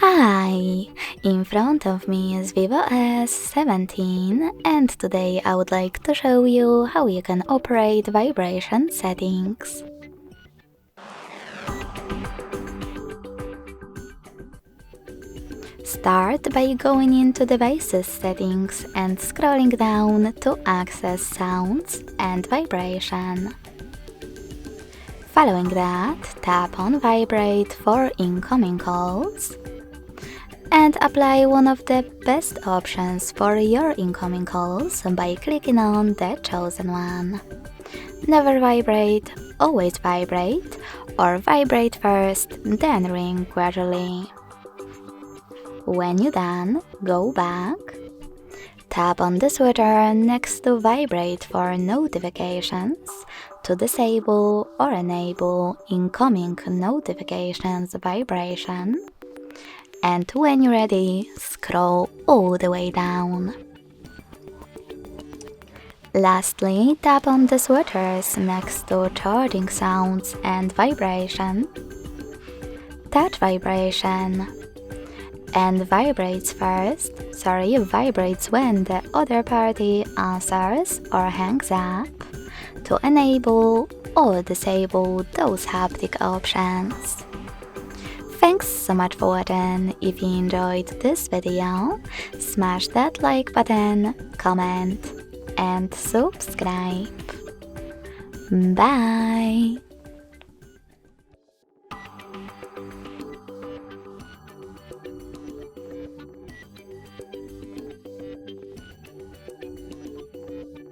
Hi! In front of me is VIVO S17 and today I would like to show you how you can operate vibration settings. Start by going into Devices settings and scrolling down to access sounds and vibration. Following that, tap on Vibrate for incoming calls and apply one of the best options for your incoming calls by clicking on the chosen one. Never vibrate, always vibrate, or vibrate first, then ring gradually. When you're done, go back. Tap on the switcher next to Vibrate for notifications to disable or enable incoming notifications vibration. And when you're ready, scroll all the way down. Lastly, tap on the switchers next to charging sounds and vibration. Touch vibration and vibrates when the other party answers or hangs up to enable or disable those haptic options. Thanks so much for watching. If you enjoyed this video, smash that like button, comment and subscribe. Bye!